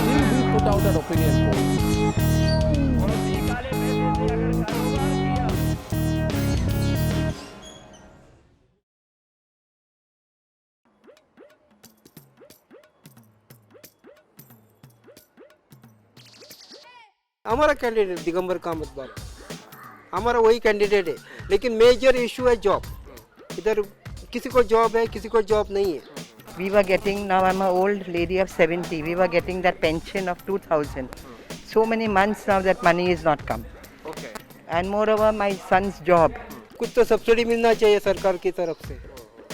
Will we put out an opinion poll? हमारा candidate Digambar Kamat बार हमारा वही कैंडिडेट है, लेकिन मेजर इशू है जॉब। इधर किसी को जॉब है, किसी को जॉब नहीं है। We were getting, now I'm an old lady of 70, we were getting that pension of 2000. So many months now that money is not come. Okay. And moreover, my son's job. कुछ तो subsidy मिलना चाहिए सरकार की तरफ से,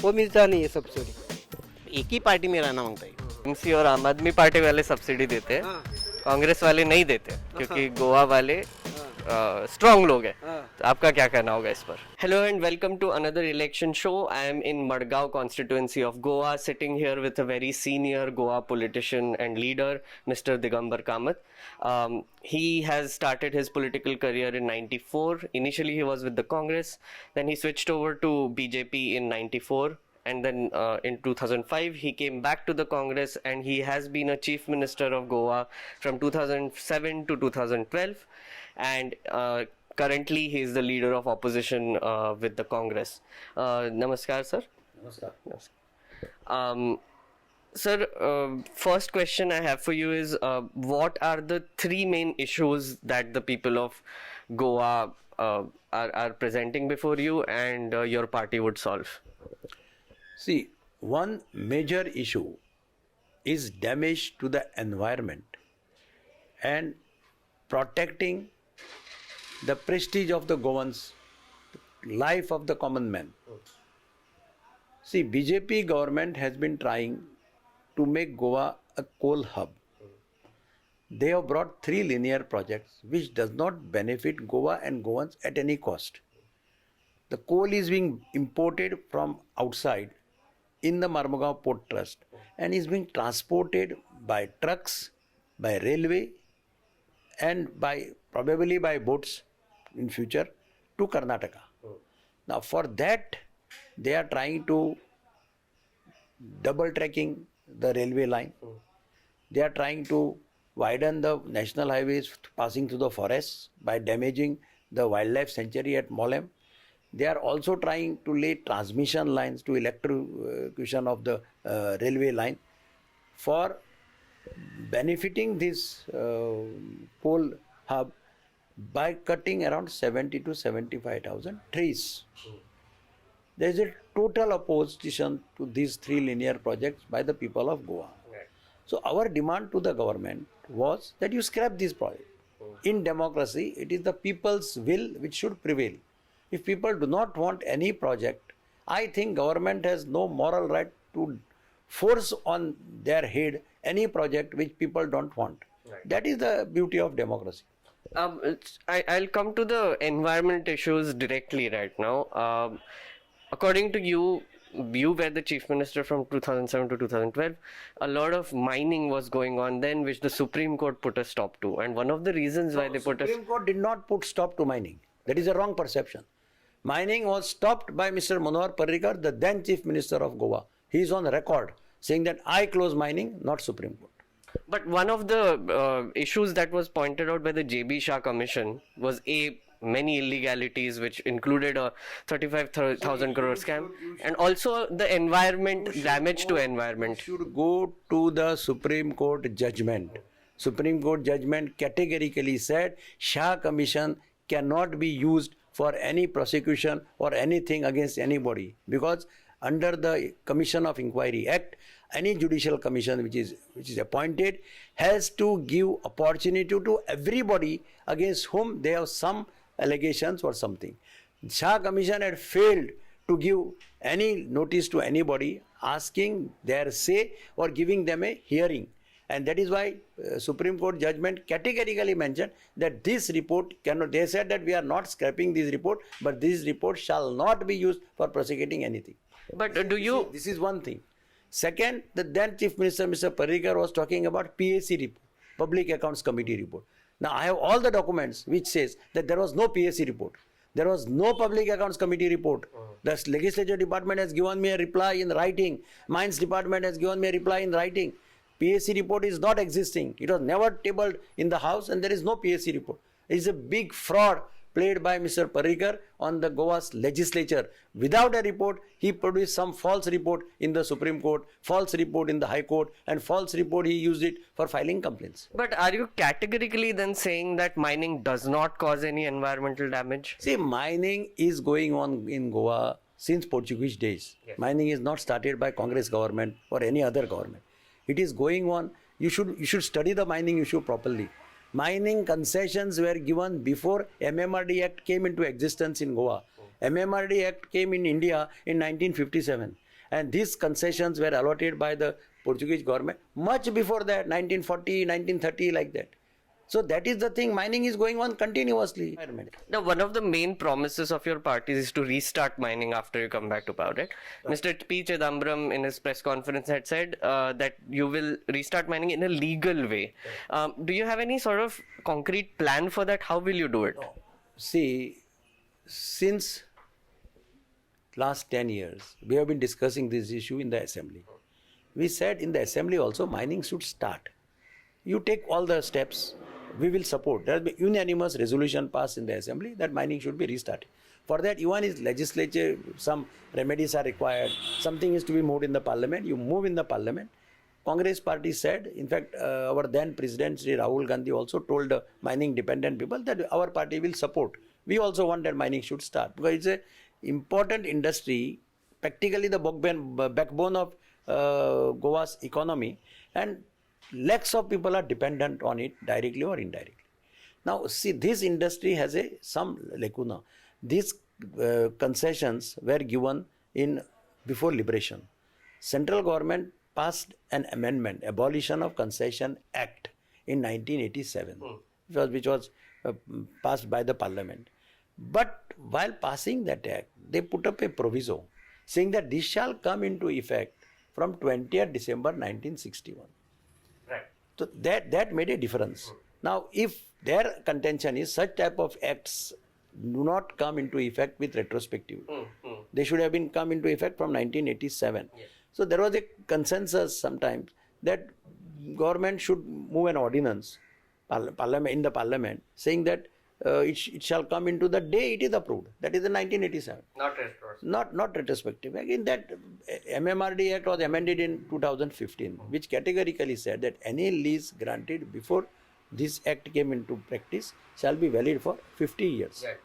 वो मिलता नहीं है सब्सिडी। एक ही पार्टी में रहना मांगता है। टीएमसी और आम आदमी पार्टी वाले सब्सिडी देते हैं, कांग्रेस वाले नहीं देते क्योंकि गोवा वाले स्ट्रॉन्ग लोग हैं। तो आपका क्या कहना होगा इस पर? Hello and welcome to another election show. I am in Madgaon constituency of Goa, sitting here with a very senior Goa politician and leader, Mr. Digambar Kamat. He has started his political career in 94. Initially he was with the Congress, then he switched over to BJP in 94. And then in 2005 he came back to the Congress, and he has been a chief minister of Goa from 2007 to 2012, and currently he is the leader of opposition with the Congress. Namaskar sir. Namaskar. Sir, first question I have for you is what are the three main issues that the people of Goa are presenting before you and your party would solve? See, one major issue is damage to the environment and protecting the prestige of the Goans, life of the common man. See, BJP government has been trying to make Goa a coal hub. They have brought 3 linear projects which does not benefit Goa and Goans at any cost. The coal is being imported from outside in the Marmugao Port Trust and is being transported by trucks, by railway, and probably by boats in future to Karnataka. Now for that they are trying to double tracking the railway line. They are trying to widen the national highways passing through the forests by damaging the wildlife sanctuary at Molem. They are also trying to lay transmission lines to electrocution of the railway line for benefiting this coal hub by cutting around 70 to 75,000 trees. There is a total opposition to these 3 linear projects by the people of Goa. So our demand to the government was that you scrap this project. In democracy, it is the people's will which should prevail. If people do not want any project, I think government has no moral right to force on their head any project which people don't want. Right. That is the beauty of democracy. I'll come to the environment issues directly right now. According to you, you were the chief minister from 2007 to 2012. A lot of mining was going on then, which the Supreme Court put a stop to. And one of the reasons why they put Supreme Court did not put stop to mining. That is a wrong perception. Mining was stopped by Mr. Manohar Parrikar, the then Chief Minister of Goa. He is on record saying that I close mining, not Supreme Court. But one of the issues that was pointed out by the JB Shah Commission was many illegalities, which included a 35,000 crore scam, and also the damage to environment. You should go to the Supreme Court judgment. Supreme Court judgment categorically said Shah Commission cannot be used for any prosecution or anything against anybody, because under the Commission of Inquiry Act, any judicial commission which is appointed has to give opportunity to everybody against whom they have some allegations or something. Shah Commission had failed to give any notice to anybody asking their say or giving them a hearing. And that is why Supreme Court judgment categorically mentioned that this report cannot, they said that we are not scrapping this report, but this report shall not be used for prosecuting anything. But This is one thing. Second, the then Chief Minister, Mr. Parrikar, was talking about PAC report, Public Accounts Committee report. Now, I have all the documents which says that there was no PAC report. There was no public accounts committee report. The legislature department has given me a reply in writing. Mines department has given me a reply in writing. PSC report is not existing. It was never tabled in the house and there is no PSC report. It is a big fraud played by Mr. Parrikar on the Goa's legislature. Without a report, he produced some false report in the Supreme Court, false report in the High Court, and false report he used it for filing complaints. But are you categorically then saying that mining does not cause any environmental damage? See, mining is going on in Goa since Portuguese days. Yes. Mining is not started by Congress government or any other government. It is going on. You should study the mining issue properly. Mining concessions were given before MMRD Act came into existence in Goa. MMRD Act came in India in 1957 and these concessions were allotted by the Portuguese government much before that, 1940, 1930, like that. So that is the thing, mining is going on continuously. Now, one of the main promises of your party is to restart mining after you come back to power, right? Mr. P. Chidambaram in his press conference had said that you will restart mining in a legal way. Do you have any sort of concrete plan for that? How will you do it? See, since last 10 years, we have been discussing this issue in the assembly. We said in the assembly also mining should start. You take all the steps. We will support. There has been unanimous resolution passed in the assembly that mining should be restarted. For that, even is legislature, some remedies are required. Something is to be moved in the parliament. You move in the parliament. Congress party said, in fact, our then president, Sri Rahul Gandhi, also told the mining dependent people that our party will support. We also want that mining should start because it's an important industry, practically the backbone of Goa's economy, and lakhs of people are dependent on it directly or indirectly. Now, see, this industry has some lacuna. These concessions were given before liberation. Central government passed an amendment, Abolition of Concession Act in 1987, which was passed by the parliament. But while passing that act, they put up a proviso saying that this shall come into effect from 20th December 1961. So that made a difference. Now, if their contention is such type of acts do not come into effect with retrospective, they should have been come into effect from 1987. Yes. So there was a consensus sometimes that government should move an ordinance in the parliament saying that it shall come into the day it is approved. That is in 1987. Not retrospective. Not retrospective. Again, that MMRD Act was amended in 2015, which categorically said that any lease granted before this act came into practice shall be valid for 50 years. Right.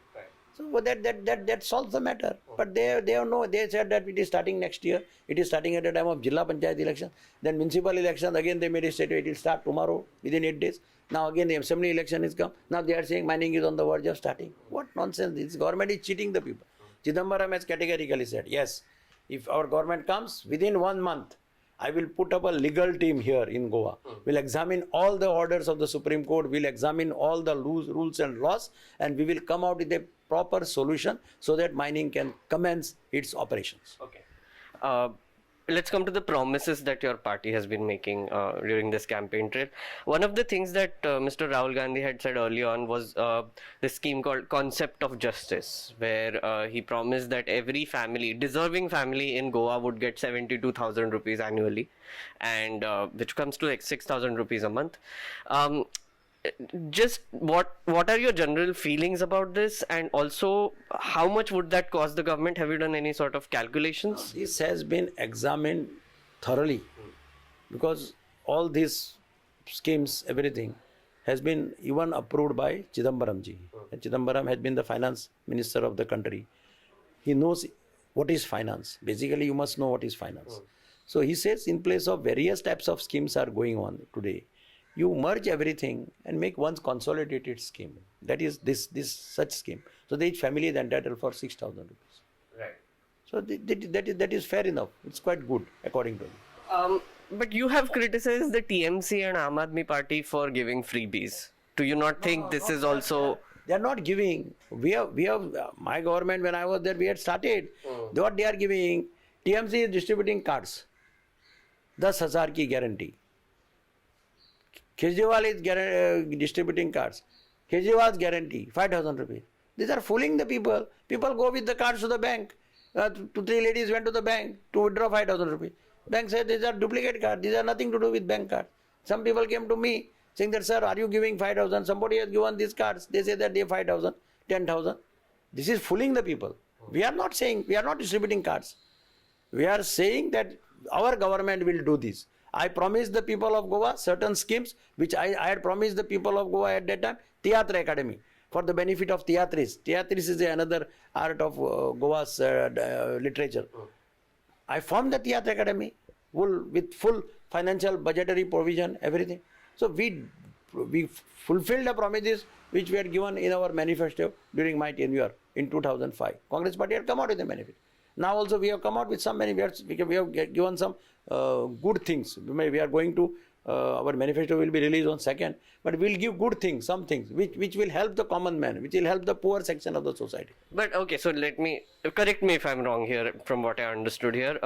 So that solves the matter. But they said that it is starting next year. It is starting at the time of Jilla Panchayat election. Then municipal election, again they made a statement, it will start tomorrow within 8 days. Now again the assembly election is come. Now they are saying mining is on the verge of starting. What nonsense. This government is cheating the people. Chidambaram has categorically said, yes, if our government comes within 1 month, I will put up a legal team here in Goa. We'll examine all the orders of the Supreme Court. We'll examine all the rules and laws, and we will come out with a proper solution so that mining can commence its operations. Okay. Let's come to the promises that your party has been making during this campaign trail. One of the things that Mr. Rahul Gandhi had said early on was this scheme called Concept of Justice, where he promised that every deserving family in Goa would get 72,000 rupees annually, and which comes to like 6,000 rupees a month. Just what are your general feelings about this, and also how much would that cost the government? Have you done any sort of calculations? This has been examined thoroughly because all these schemes, everything has been even approved by Chidambaram ji. And Chidambaram has been the finance minister of the country. He knows what is finance. Basically, you must know what is finance. So he says in place of various types of schemes are going on today, you merge everything and make one consolidated scheme. That is this such scheme. So each family is entitled for 6,000 rupees. Right. So that is fair enough. It's quite good according to me. But you have criticized the TMC and Aam Aadmi Party for giving freebies. Do you not think this is also... They are not giving. We have my government, when I was there, we had started. What they are giving, TMC is distributing cards. 10,000 ki guarantee. Kejriwal is distributing cards. Kejriwal's guarantee, 5,000 rupees. These are fooling the people. People go with the cards to the bank. Two, three ladies went to the bank to withdraw 5,000 rupees. Bank said these are duplicate cards. These are nothing to do with bank cards. Some people came to me saying that, sir, are you giving 5,000? Somebody has given these cards. They say that they have 5,000, 10,000. This is fooling the people. We are not distributing cards. We are saying that our government will do this. I promised the people of Goa certain schemes which I had promised the people of Goa at that time. Theatre Academy for the benefit of theatres. Theatres is another art of Goa's literature. I formed the Theatre Academy with full financial budgetary provision, everything. So we fulfilled the promises which we had given in our manifesto during my tenure in 2005. Congress party had come out with a manifesto. Now also we have come out with some manifesto. We have given some good things. We are going to, our manifesto will be released on 2nd, but we will give good things, some things which will help the common man, which will help the poor section of the society. But okay, so correct me if I'm wrong here from what I understood here.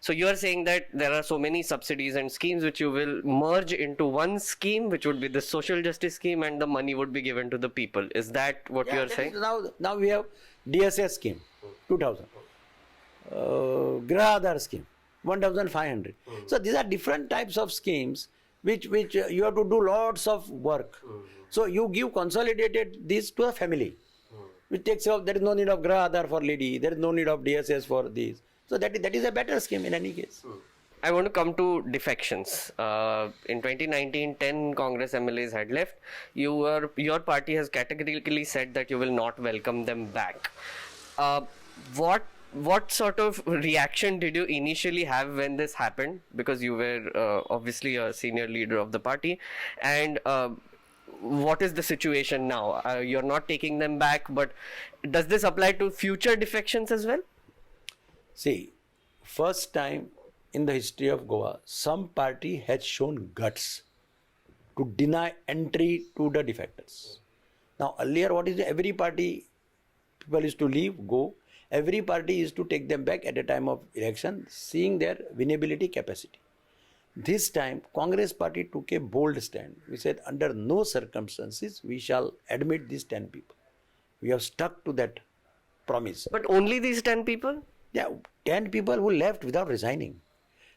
So you are saying that there are so many subsidies and schemes which you will merge into one scheme, which would be the social justice scheme, and the money would be given to the people. Is that what you are saying? Now we have DSS scheme, 2,000. Graha Aadhar scheme, 1,500. So these are different types of schemes which you have to do lots of work. So you give consolidated this to a family. Which takes off, there is no need of Graha Aadhar for lady, there is no need of DSS for this. So that is a better scheme in any case. I want to come to defections. In 2019, 10 Congress MLAs had left. Your party has categorically said that you will not welcome them back. What sort of reaction did you initially have when this happened? Because you were obviously a senior leader of the party. And what is the situation now? You're not taking them back, but does this apply to future defections as well? See, first time in the history of Goa, some party has shown guts to deny entry to the defectors. Now, earlier, every party, people used to leave, go. Every party is to take them back at the time of election, seeing their winnability capacity. This time, Congress party took a bold stand. We said, under no circumstances, we shall admit these 10 people. We have stuck to that promise. But only these 10 people? Yeah, 10 people who left without resigning.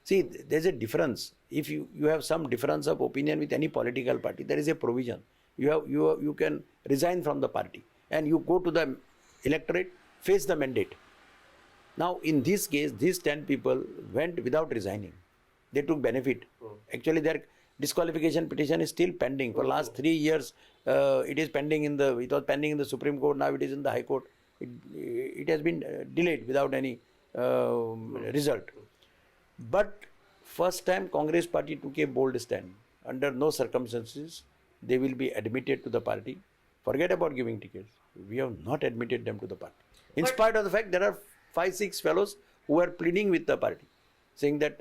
See, there's a difference. If you have some difference of opinion with any political party, there is a provision. You can resign from the party and you go to the electorate, face the mandate. Now, in this case, these 10 people went without resigning. They took benefit. Actually, their disqualification petition is still pending. For last 3 years, it was pending in the Supreme Court. Now it is in the High Court. It has been delayed without any result. But first time Congress party took a bold stand. Under no circumstances, they will be admitted to the party. Forget about giving tickets. We have not admitted them to the party. In spite of the fact there are 5-6 fellows who are pleading with the party, saying that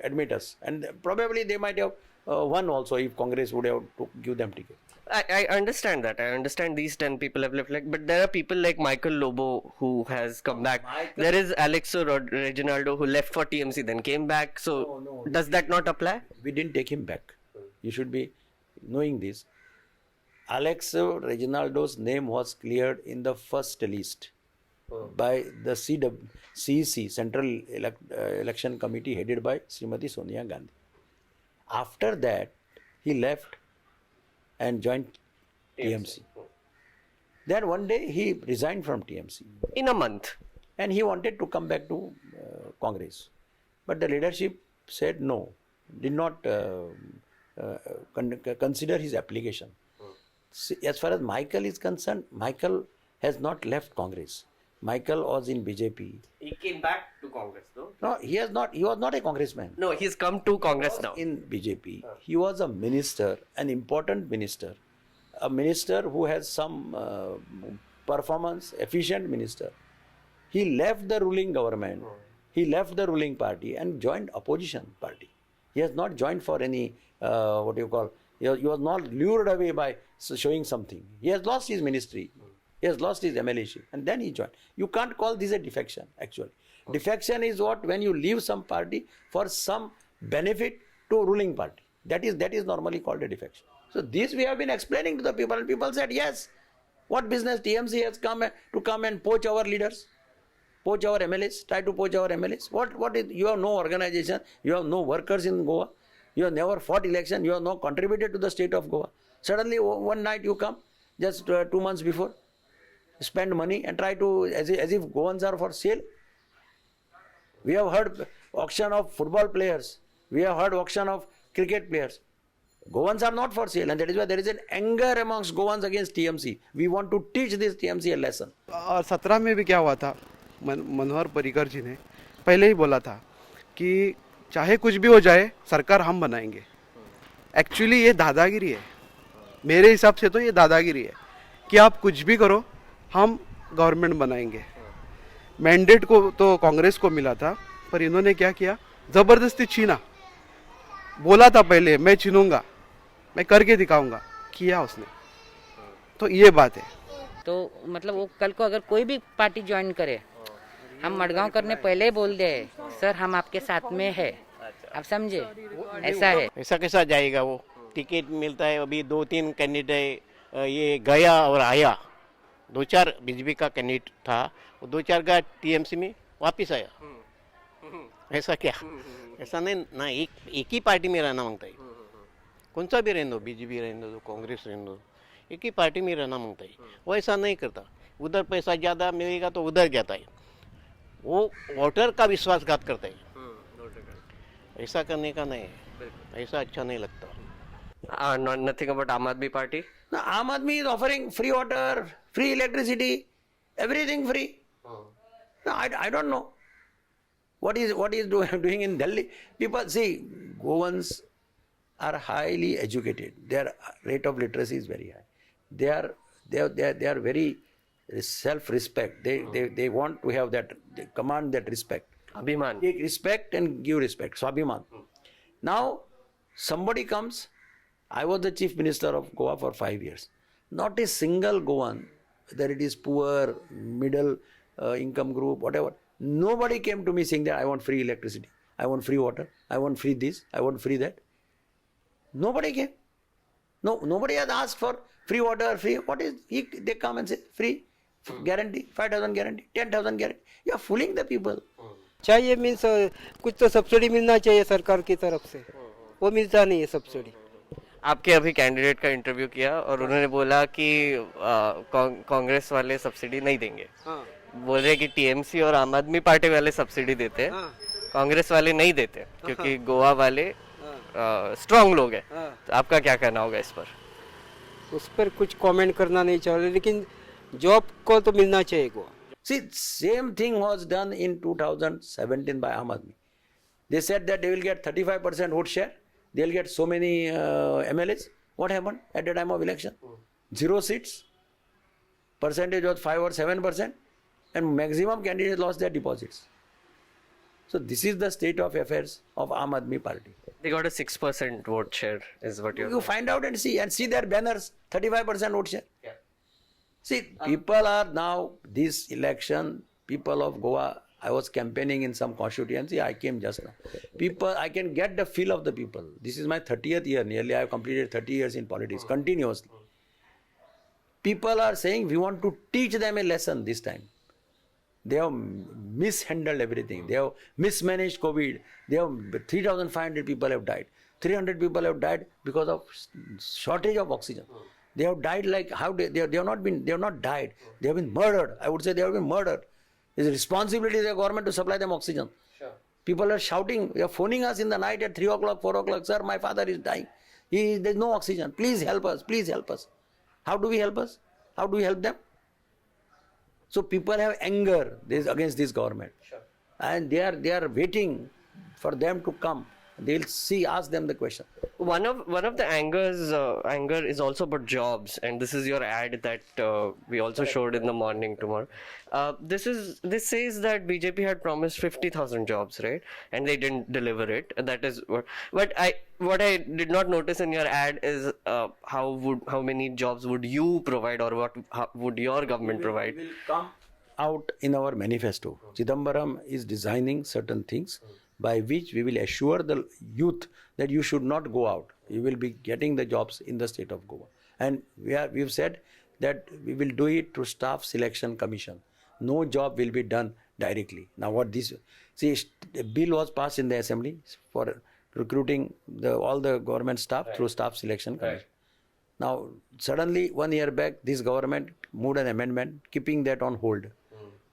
admit us. And probably they might have won also if Congress would have to give them tickets. I understand that. I understand these 10 people have left. But there are people like Michael Lobo who has come back. There is Alexo Reginaldo who left for TMC, then came back. So does that not apply? We didn't take him back. You should be knowing this. Alexo Reginaldo's name was cleared in the first list by the CEC, Central Election Committee, headed by Srimati Sonia Gandhi. After that, he left and joined TMC. Then one day he resigned from TMC. In a month. And he wanted to come back to Congress. But the leadership said no, did not consider his application. See, as far as Michael is concerned, Michael has not left Congress. Michael was in BJP. He came back to Congress though? No, he has not. He was not a congressman. No, he's come to Congress now. In BJP, he was a minister, an important minister, a minister who has some performance, efficient minister. He left the ruling government, he left the ruling party and joined opposition party. He has not joined for any, he was not lured away by showing something. He has lost his ministry. He has lost his MLA-ship and then he joined. You can't call this a defection actually. Defection is when you leave some party for some benefit to ruling party. That is normally called a defection. So this we have been explaining to the people and people said yes. What business TMC has come and poach our leaders, poach our MLAs, try to poach our MLAs? You have no organization, you have no workers in Goa, you have never fought election, you have not contributed to the state of Goa. Suddenly one night you come, just 2 months before, spend money and try to, as if Goans are for sale. We have heard auction of football players, we have heard auction of cricket players. Goans are not for sale, and that is why there is an anger amongst Goans against TMC. We want to teach this TMC a lesson. और 17 में भी क्या हुआ था, मनोहर पर्रिकर जी ने पहले ही बोला था कि चाहे कुछ भी हो जाए सरकार हम बनाएंगे. एक्चुअली ये दादागिरी है, मेरे हिसाब से तो ये दादागिरी है कि आप कुछ भी करो हम गवर्नमेंट बनाएंगे. मैंडेट को तो कांग्रेस को मिला था, पर इन्होंने क्या किया, जबरदस्ती छीना. बोला था पहले मैं छीनूंगा, मैं करके दिखाऊंगा, किया उसने. तो ये बात है. तो मतलब वो कल को अगर कोई भी पार्टी ज्वाइन करे, हम मडगांव करने पहले ही बोल दे सर हम आपके साथ में है. आप समझे, ऐसा है. ऐसा कैसा जाएगा, वो टिकट मिलता है. अभी 2-3 कैंडिडेट ये गया और आया, 2-4 बीजेपी का कैंडिडेट था, वो 2-4 का टीएमसी में वापिस आया. ऐसा क्या, ऐसा नहीं ना. एक ही पार्टी में रहना मांगता है, कौन सा भी रहने दो, बीजेपी रहने दो, कांग्रेस रहने दो, एक ही पार्टी में रहना मांगता है. वो ऐसा नहीं करता. उधर पैसा ज़्यादा मिलेगा तो उधर जाता है. वो वोटर का विश्वासघात करता है. ऐसा करने का नहीं है, ऐसा अच्छा नहीं लगता. Nothing about Aam Aadmi Party? Now, Aam Aadmi is offering free water, free electricity, everything free. Now, I don't know what is doing in Delhi. People see, Goans are highly educated. Their rate of literacy is very high. They are very self-respect. They want to have that, they command that respect. Abhiman. Take respect and give respect. Swabhiman. Now, somebody comes. I was the chief minister of Goa for 5 years. Not a single Goan, whether it is poor, middle income group, whatever, nobody came to me saying that I want free electricity, I want free water, I want free this, I want free that. Nobody came. No, nobody has asked for free water, free. What is? They come and say free, guarantee, 5,000 guarantee, 10,000 guarantee. You are fooling the people. चाहिए means कुछ तो subsidy मिलना चाहिए सरकार की तरफ से, वो मिलता नहीं है सब्सिडी. आपके अभी कैंडिडेट का इंटरव्यू किया और उन्होंने बोला कि कांग्रेस वाले सब्सिडी नहीं देंगे. बोल रहे कि टीएमसी और आम आदमी पार्टी वाले सब्सिडी देते हैं, कांग्रेस वाले नहीं देते क्योंकि गोवा वाले स्ट्रांग लोग हैं. तो आपका क्या कहना होगा इस पर? उस पर कुछ कमेंट करना नहीं चाहिए, लेकिन जॉब को तो मिलना चाहिए Goa. See, same thing was done in 2017 by Aam Aadmi. They said that they will get 35% vote share. They will get so many MLAs. What happened at the time of election? 0 seats. Percentage was 5 or 7%. And maximum candidates lost their deposits. So this is the state of affairs of Aam Aadmi Party. They got a 6% vote share is what you're You find out and see their banners, 35% vote share. Yeah. See, people are now, this election, people of Goa, I was campaigning in some constituency, I came just now. People, I can get the feel of the people. This is my 30th year, nearly I have completed 30 years in politics, continuously. People are saying, we want to teach them a lesson this time. They have mishandled everything. They have mismanaged COVID. They have 3,500 people have died. 300 people have died because of shortage of oxygen. They have died like how they have not died. They have been murdered. I would say they have been murdered. It's a responsibility of the government to supply them oxygen. Sure. People are shouting, they are phoning us in the night at 3 o'clock, 4 o'clock. Sir, my father is dying. There's no oxygen. Please help us. Please help us. How do we help us? How do we help them? So people have anger against this government. Sure. And they are waiting for them to come. They'll ask them the question. One of the anger is also about jobs, and this is your ad that we also showed in the morning tomorrow. This says that BJP had promised 50,000 jobs, right? And they didn't deliver it. That is what I did not notice in your ad is how many jobs would you provide, or how would your government provide? We will come out in our manifesto. Digambar is designing certain things by which we will assure the youth that you should not go out. You will be getting the jobs in the state of Goa. And we've said that we will do it through staff selection commission. No job will be done directly. Now what this, see, a bill was passed in the assembly for recruiting all the government staff through staff selection commission. Now suddenly 1 year back this government moved an amendment keeping that on hold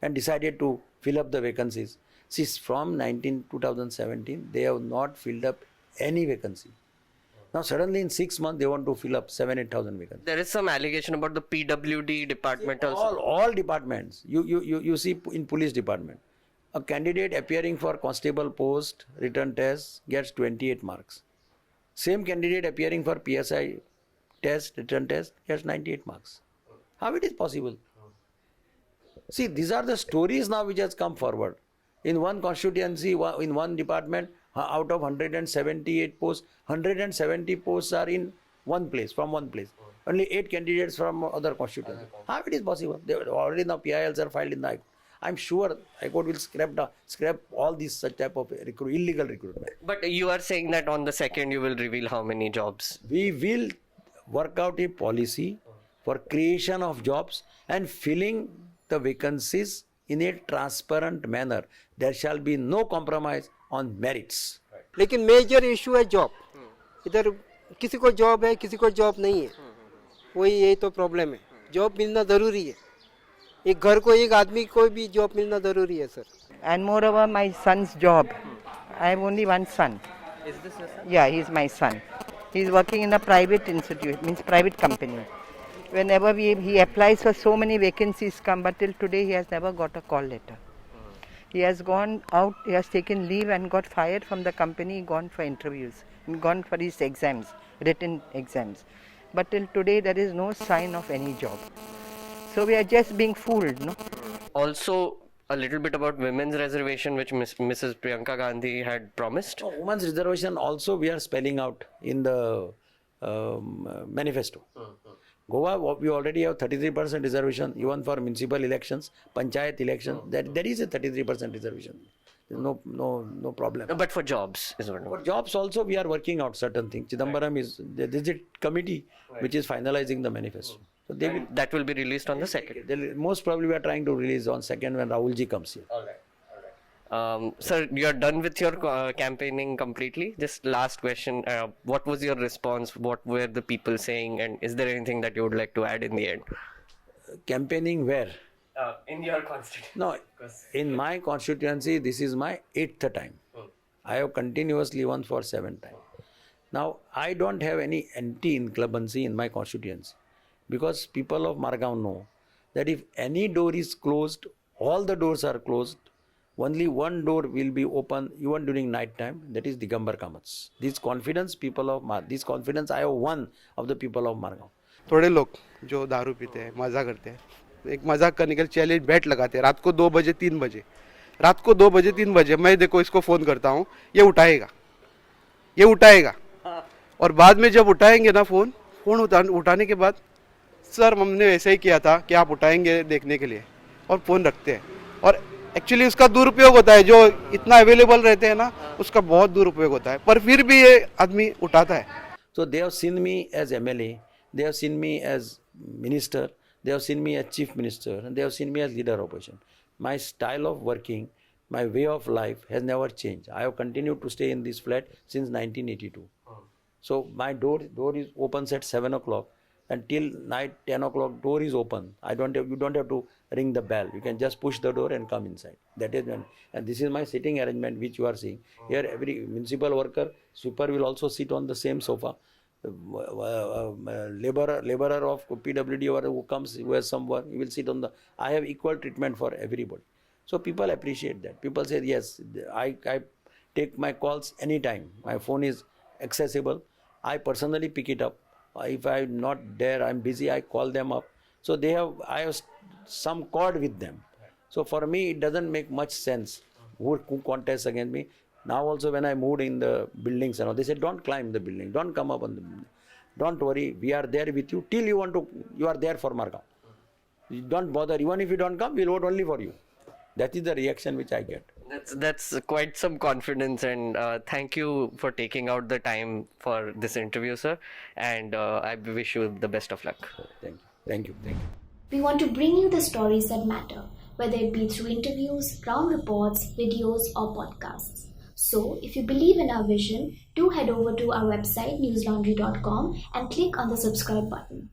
and decided to fill up the vacancies. See, from 2017 they have not filled up any vacancy. Now suddenly in 6 months they want to fill up 7,000-8,000 vacancies. There is some allegation about the PWD department also. All departments. You see in police department, a candidate appearing for constable post written test gets 28 marks. Same candidate appearing for PSI test written test gets 98 marks. How it is possible? See, these are the stories now which has come forward. In one constituency, in one department, out of 178 posts, 170 posts are in one place, from one place. Only 8 candidates from other constituencies. How it is possible? They already now PILs are filed in the High Court. I'm sure High Court will scrap all these such type of illegal recruitment. But you are saying that on the 2nd you will reveal how many jobs. We will work out a policy for creation of jobs and filling the vacancies in a transparent manner. There shall be no compromise on merits. लेकिन major issue है job. इधर किसी को job है, किसी को job नहीं है. वही यही तो प्रॉब्लम है. जॉब मिलना जरूरी है. एक घर को एक आदमी को भी जॉब मिलना जरूरी है sir. And moreover, my son's job. I have only one son. Is this your son? Yeah, he's my son. He's working in a private institute, means private company. Whenever he applies for so many vacancies come, but till today he has never got a call letter. He has gone out, he has taken leave and got fired from the company, gone for interviews, gone for his exams, written exams. But till today there is no sign of any job. So we are just being fooled, no? Also, a little bit about women's reservation, which Mrs. Priyanka Gandhi had promised. Women's reservation also we are spelling out in the manifesto. Goa, we already have 33% reservation even for municipal elections, panchayat elections. There is a 33% reservation. There's no problem. But for jobs is what. For jobs also we are working out certain things. Chidambaram there is a committee which is finalizing the manifesto. So That will be released on the 2nd. Most probably we are trying to release on 2nd when Rahul ji comes here. Sir, you are done with your campaigning completely. Just last question. What was your response? What were the people saying? And is there anything that you would like to add in the end? Campaigning where? In your constituency. No, in my constituency, this is my 8th time. I have continuously won for 7 times. Now, I don't have any anti-incumbency in my constituency because people of Margaon know that if any door is closed, all the doors are closed. Only one door will be open even during night time. That is Digambar Kamat's. This confidence I have won of the people of Margaon. थोड़े लोग जो दारू पीते हैं, मज़ा करते हैं, एक मजाक करने के लिए चैलेंज बैट लगाते हैं रात को 2 बजे 3 बजे. रात को 2 बजे 3 बजे मैं देखो इसको फ़ोन करता हूँ, ये उठाएगा. और बाद में जब उठाएंगे ना फ़ोन उठाने के बाद, सर हमने ऐसे ही किया था कि आप उठाएंगे देखने के लिए, और फ़ोन रखते हैं. और एक्चुअली उसका दुरुपयोग होता है. जो इतना अवेलेबल रहते हैं ना, उसका बहुत दुरुपयोग होता है, पर फिर भी ये आदमी उठाता है. So they have seen me as MLA, they have seen me as minister, they have seen me as chief minister, and they have seen me as leader of opposition. My style of working, my way of life has never changed. I have continued to stay in this flat since 1982. So my door is opens at 7 o'clock. Until night 10 o'clock door is open. You don't have to ring the bell. You can just push the door and come inside. That is when, and this is my sitting arrangement which you are seeing. Here every municipal worker, sweeper will also sit on the same sofa. Laborer of PWD or who comes, who has some work, he will sit on the. I have equal treatment for everybody. So people appreciate that. People say yes, I take my calls anytime. My phone is accessible. I personally pick it up. If I'm not there, I'm busy, I call them up. So I have some cord with them. So for me, it doesn't make much sense who contests against me. Now also when I moved in the buildings, they said, don't climb the building, don't come up on the building. Don't worry, we are there with you till you are there for Margaon. You don't bother, even if you don't come, we'll vote only for you. That is the reaction which I get. That's quite some confidence, and thank you for taking out the time for this interview, sir. And I wish you the best of luck. Thank you. Thank you. Thank you. We want to bring you the stories that matter, whether it be through interviews, ground reports, videos, or podcasts. So, if you believe in our vision, do head over to our website newslaundry.com and click on the subscribe button.